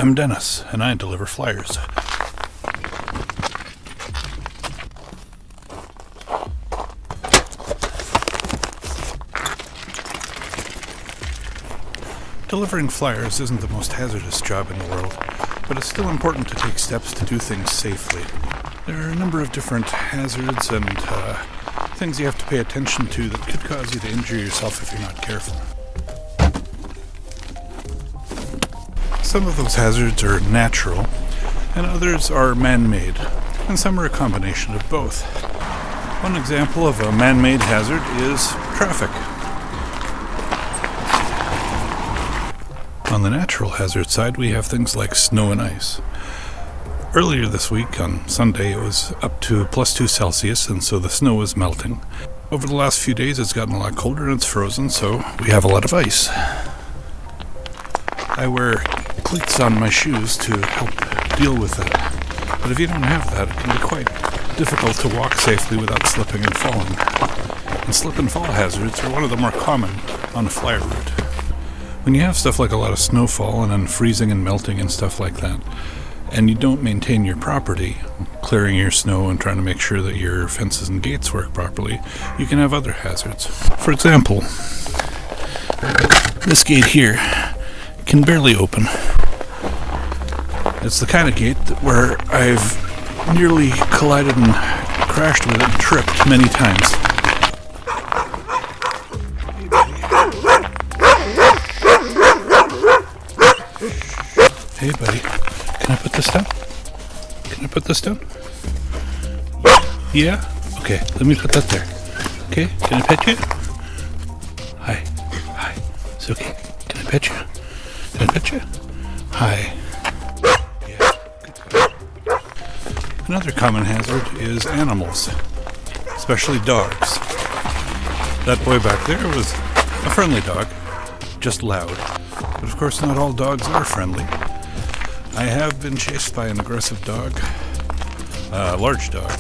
I'm Dennis, and I deliver flyers. Delivering flyers isn't the most hazardous job in the world, but it's still important to take steps to do things safely. There are a number of different hazards and things you have to pay attention to that could cause you to injure yourself if you're not careful. Some of those hazards are natural, and others are man-made, and some are a combination of both. One example of a man-made hazard is traffic. On the natural hazard side, we have things like snow and ice. Earlier this week, on Sunday, it was up to +2 Celsius, and so the snow was melting. Over the last few days, it's gotten a lot colder and it's frozen, so we have a lot of ice. I wear cleats on my shoes to help deal with that. But if you don't have that, it can be quite difficult to walk safely without slipping and falling. And slip and fall hazards are one of the more common on a flyer route. When you have stuff like a lot of snowfall and then freezing and melting and stuff like that, and you don't maintain your property, clearing your snow and trying to make sure that your fences and gates work properly, you can have other hazards. For example, this gate here can barely open. It's the kind of gate where I've nearly collided and crashed with it and tripped many times. Hey buddy, can I put this down? Can I put this down? Yeah? Okay, let me put that there. Okay, can I pet you? Hi. It's okay. Can I pet you? Can I pet you? Hi. Yeah, good girl. Another common hazard is animals, especially dogs. That boy back there was a friendly dog, just loud. But of course not all dogs are friendly. I have been chased by an aggressive dog, a large dog,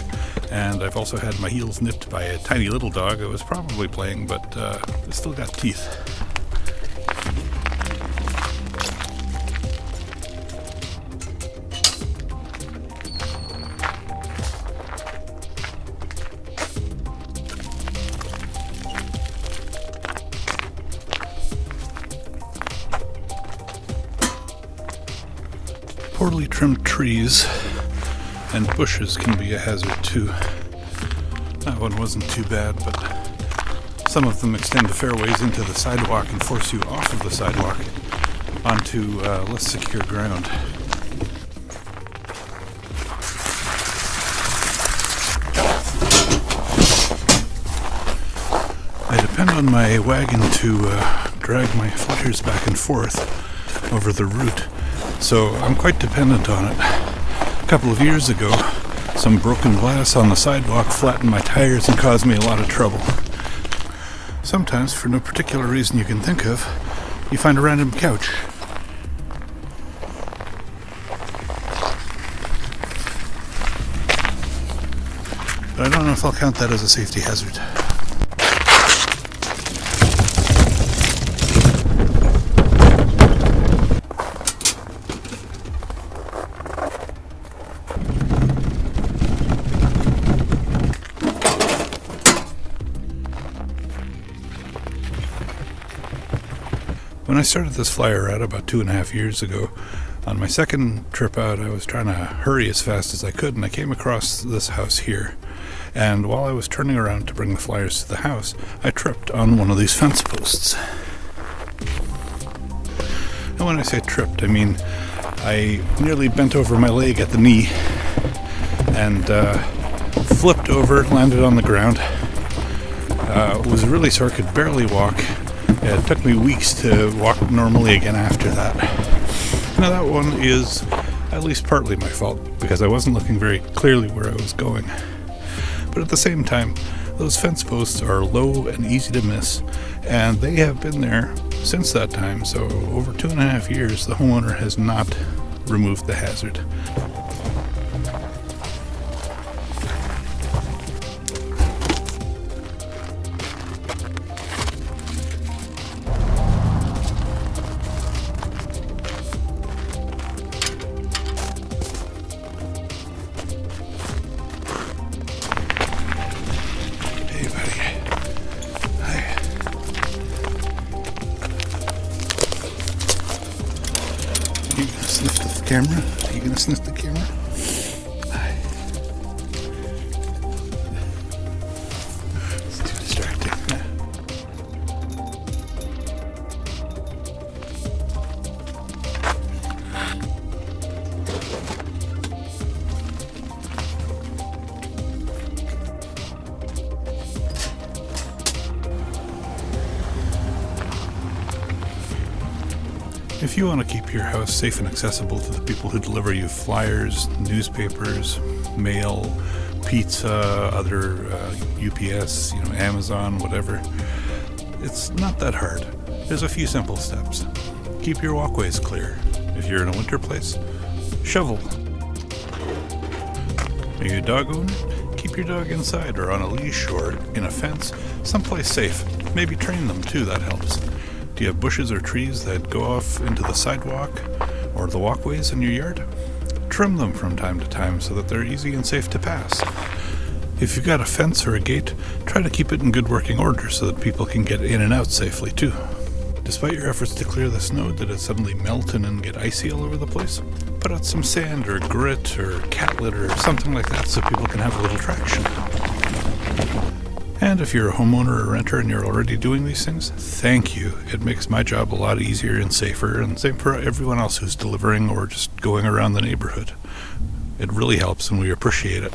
and I've also had my heels nipped by a tiny little dog that was probably playing, but it still got teeth. Poorly trimmed trees and bushes can be a hazard too. That one wasn't too bad, but some of them extend the fairways into the sidewalk and force you off of the sidewalk onto less secure ground. I depend on my wagon to drag my flyers back and forth over the route, so I'm quite dependent on it. A couple of years ago, some broken glass on the sidewalk flattened my tires and caused me a lot of trouble. Sometimes, for no particular reason you can think of, you find a random couch. But I don't know if I'll count that as a safety hazard. When I started this flyer out about 2.5 years ago, on my second trip out, I was trying to hurry as fast as I could, and I came across this house here. And while I was turning around to bring the flyers to the house, I tripped on one of these fence posts. And when I say tripped, I mean I nearly bent over my leg at the knee and flipped over, landed on the ground. It was really sore, could barely walk. It took me weeks to walk normally again after that. Now that one is at least partly my fault, because I wasn't looking very clearly where I was going. But at the same time, those fence posts are low and easy to miss, and they have been there since that time, so over 2.5 years the homeowner has not removed the hazard. sniff the camera? Are you gonna sniff the camera? Hi. It's too distracting. If you want to keep your house safe and accessible to the people who deliver you flyers, newspapers, mail, pizza, other UPS, Amazon, whatever, it's not that hard. There's a few simple steps. Keep your walkways clear. If you're in a winter place, shovel. Are you a dog owner? Keep your dog inside or on a leash or in a fence, someplace safe. Maybe train them too, that helps. Do you have bushes or trees that go off into the sidewalk or the walkways in your yard? Trim them from time to time so that they're easy and safe to pass. If you've got a fence or a gate, try to keep it in good working order so that people can get in and out safely too. Despite your efforts to clear the snow, did it suddenly melt and get icy all over the place? Put out some sand or grit or cat litter or something like that so people can have a little traction. And if you're a homeowner or renter and you're already doing these things, thank you. It makes my job a lot easier and safer, and same for everyone else who's delivering or just going around the neighborhood. It really helps and we appreciate it.